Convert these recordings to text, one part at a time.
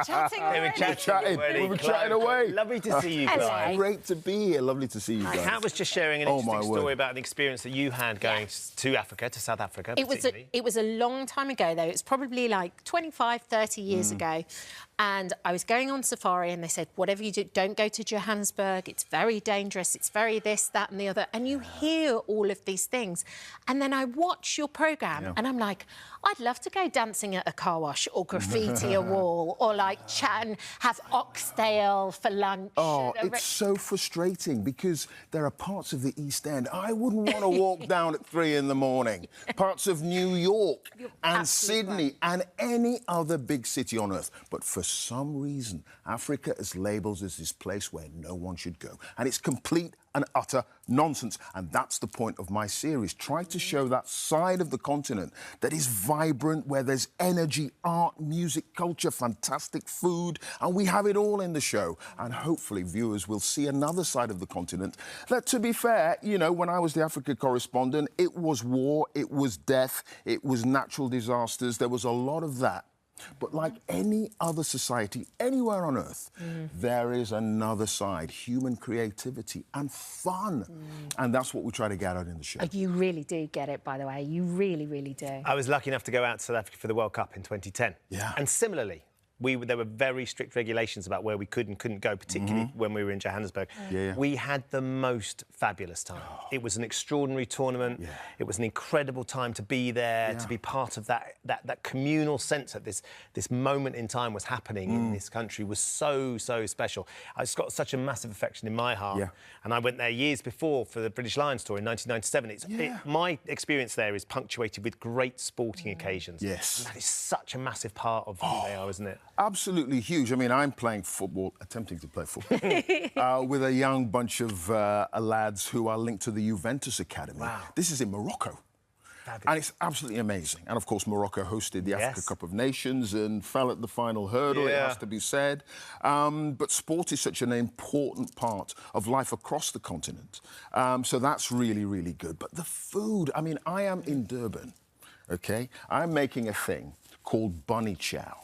Chatting We were chatting away. Lovely to see you guys. Great to be here. Lovely to see you guys. Kat was just sharing an interesting story about an experience that you had going to Africa, to South Africa. It was a long time ago, though. It's probably like 25, 30 years ago. And I was going on safari and they said, whatever you do, don't go to Johannesburg. It's very dangerous. It's very this, that and the other. And you hear all of these things. And then I watch your programme and I'm like, I'd love to go dancing at a car wash or graffiti a wall or like chat and have oxtail for lunch. Oh, it's so frustrating because there are parts of the East End I wouldn't want to walk down at 3 in the morning. Parts of New York and Sydney and any other big city on earth. But for some reason, Africa is labelled as this place where no one should go. And it's complete and utter nonsense. And that's the point of my series. Try to show that side of the continent that is vibrant, where there's energy, art, music, culture, fantastic food, and we have it all in the show. And hopefully viewers will see another side of the continent that, to be fair, you know, when I was the Africa correspondent, it was war, it was death, it was natural disasters. There was a lot of that. But like any other society anywhere on earth, there is another side, human creativity and fun. And that's what we try to get out in the show. Oh, you really do get it, by the way. You really, really do. I was lucky enough to go out to South Africa for the World Cup in 2010. Yeah. And similarly, there were very strict regulations about where we could and couldn't go, particularly when we were in Johannesburg. We had the most fabulous time. It was an extraordinary tournament. It was an incredible time to be there, to be part of that communal sense that this moment in time was happening in this country was so, so special. It's got such a massive affection in my heart. And I went there years before for the British Lions tour in 1997. My experience there is punctuated with great sporting occasions. Yes. And that is such a massive part of who they are, isn't it? Absolutely huge. I mean, I'm playing football, attempting to play football, with a young bunch of lads who are linked to the Juventus Academy. Wow. This is in Morocco. Fabulous. And it's absolutely amazing. And, of course, Morocco hosted the Africa Cup of Nations and fell at the final hurdle, it has to be said. But sport is such an important part of life across the continent. So that's really, really good. But the food, I mean, I am in Durban, OK? I'm making a thing called bunny chow,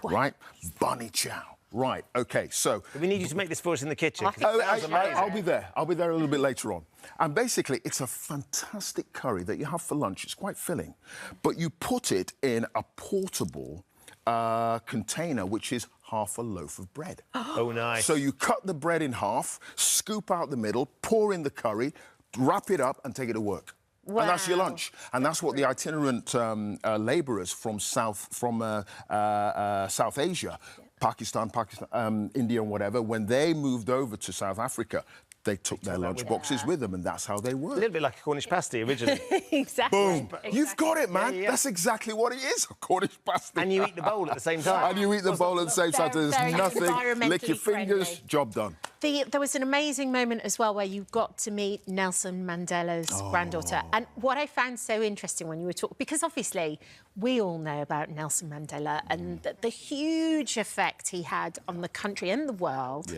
right? Bunny chow. Right, OK, so... We need you to make this for us in the kitchen. I'll be there. I'll be there a little bit later on. And basically, it's a fantastic curry that you have for lunch. It's quite filling. But you put it in a portable container, which is half a loaf of bread. Oh, nice. So you cut the bread in half, scoop out the middle, pour in the curry, wrap it up and take it to work. Wow. And that's your lunch. And that's what the itinerant labourers from South Asia, Pakistan, India and whatever, when they moved over to South Africa, they took their lunch boxes with them, and that's how they worked. A little bit like a Cornish pasty originally. Exactly. Boom. You've got it, man. That's exactly what it is, a Cornish pasty. And you eat the bowl at the same time. And you eat the bowl at the same time. There's nothing. Lick your fingers, job done. There was an amazing moment as well where you got to meet Nelson Mandela's granddaughter. And what I found so interesting when you were talking, because obviously we all know about Nelson Mandela and the huge effect he had on the country and the world.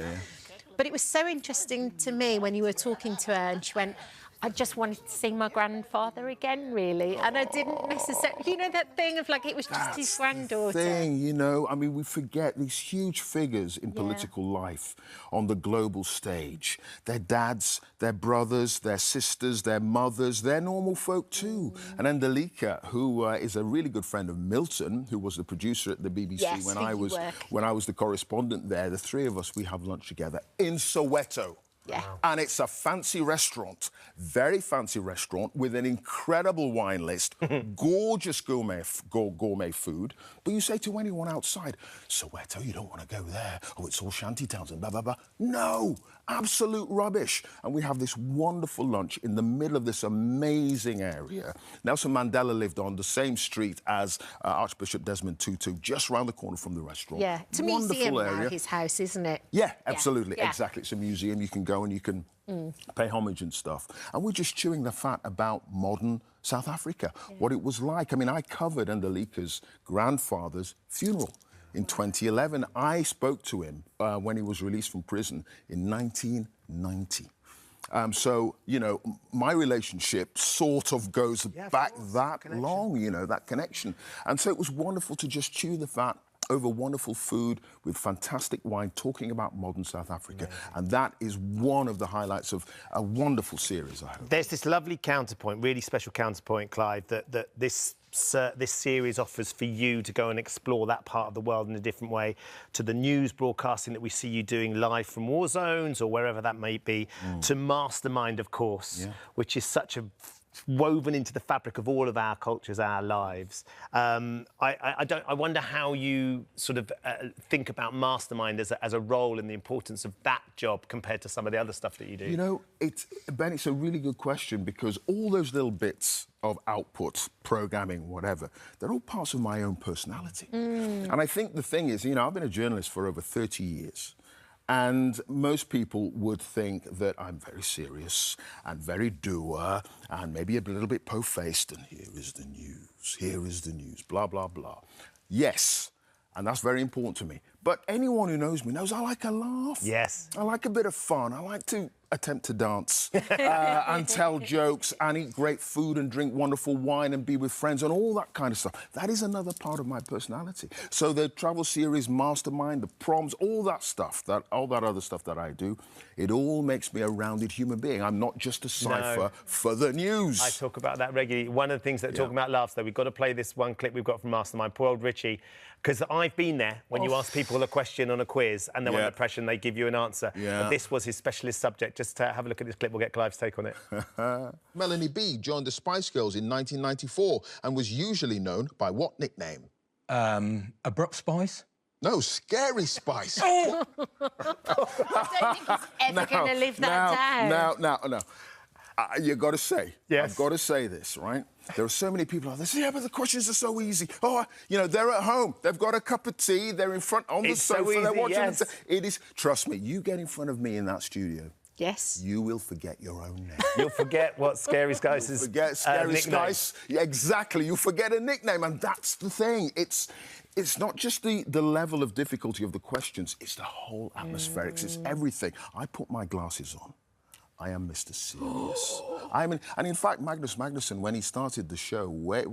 But it was so interesting to me when you were talking to her and she went, I just wanted to see my grandfather again, really. And I didn't necessarily... You know, that thing of, like, it was just his granddaughter. Thing, you know, I mean, we forget these huge figures in political life on the global stage. Their dads, their brothers, their sisters, their mothers, they're normal folk too. And Ndalika, who is a really good friend of Milton, who was the producer at the BBC when I was the correspondent there, the three of us, we have lunch together in Soweto. And it's a fancy restaurant, very fancy restaurant with an incredible wine list, gorgeous gourmet food. But you say to anyone outside, Soweto, you don't want to go there. Oh, it's all shanty towns and blah, blah, blah. No, absolute rubbish. And we have this wonderful lunch in the middle of this amazing area. Nelson Mandela lived on the same street as Archbishop Desmond Tutu, just round the corner from the restaurant. Yeah, it's a museum now, his house, isn't it? Yeah, absolutely, exactly. It's a museum. You can go and you can pay homage and stuff. And we're just chewing the fat about modern South Africa, what it was like. I mean, I covered Ndalika's grandfather's funeral in 2011. I spoke to him when he was released from prison in 1990. So, you know, my relationship sort of goes back that long, you know, that connection. And so it was wonderful to just chew the fat over wonderful food with fantastic wine, talking about modern South Africa. And that is one of the highlights of a wonderful series, I hope. There's this lovely counterpoint, really special counterpoint, Clive, that this series offers for you to go and explore that part of the world in a different way, to the news broadcasting that we see you doing live from war zones or wherever that may be, to Mastermind, of course, which is such a woven into the fabric of all of our cultures, our lives. I wonder how you sort of think about Mastermind as a role and the importance of that job compared to some of the other stuff that you do. You know, Ben, it's a really good question, because all those little bits of output, programming, whatever, they're all parts of my own personality. And I think the thing is, you know, I've been a journalist for over 30 years. And most people would think that I'm very serious and very doer and maybe a little bit po-faced, and here is the news, blah, blah, blah. Yes, and that's very important to me. But anyone who knows me knows I like a laugh. Yes. I like a bit of fun. I like to attempt to dance and tell jokes and eat great food and drink wonderful wine and be with friends and all that kind of stuff. That is another part of my personality. So the travel series, Mastermind, the proms, all that other stuff that I do, it all makes me a rounded human being. I'm not just a cipher for the news. I talk about that regularly. One of the things that we're talking about laughs, though, we've got to play this one clip we've got from Mastermind, poor old Richie, because I've been there when you ask people a question on a quiz and they're under pressure and they give you an answer. And this was his specialist subject. Just have a look at this clip. We'll get Clive's take on it. Melanie B joined the Spice Girls in 1994 and was usually known by what nickname? Abrupt Spice? No, Scary Spice. I don't think he's ever going to live that down. No. You got to say, yes. I've got to say this, right? There are so many people out there say, yeah, but the questions are so easy. Oh, you know, they're at home. They've got a cup of tea. They're in front on the sofa. So easy, they're watching yes. It is, trust me, you get in front of me in that studio. Yes. You will forget your own name. You'll forget what Scary Spice is. Forget Scary Spice. Yeah, exactly. You forget a nickname, and that's the thing. It's not just the level of difficulty of the questions, it's the whole atmospherics, it's everything. I put my glasses on. I am Mr. Serious. And in fact, Magnus Magnusson, when he started the show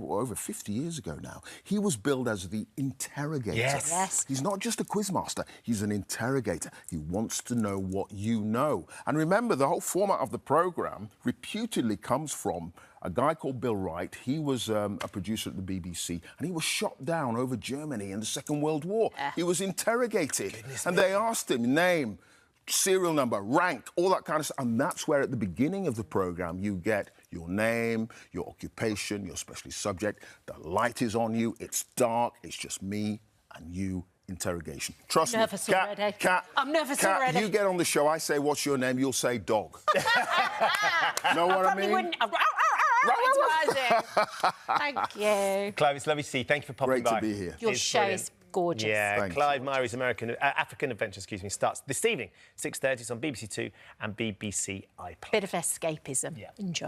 over 50 years ago now, he was billed as the interrogator. Yes. He's not just a quizmaster, he's an interrogator. He wants to know what you know. And remember, the whole format of the programme reputedly comes from a guy called Bill Wright. He was a producer at the BBC, and he was shot down over Germany in the Second World War. He was interrogated, and they asked him, name, serial number, rank, all that kind of stuff. And that's where, at the beginning of the programme, you get your name, your occupation, your specialist subject. The light is on you, it's dark, it's just me and you. Interrogation. Trust me, Kat, I'm nervous already. You get on the show, I say, what's your name? You'll say dog. Know what I mean? Wouldn't. Thank you. Clive, it's lovely to see you. Thank you for popping by. Great to be here. Your show is gorgeous. Yeah, Thanks Clive Myrie's African Adventure, starts this evening, 6:30. It's on BBC Two and BBC iPlayer. Bit of escapism. Yeah. Enjoy.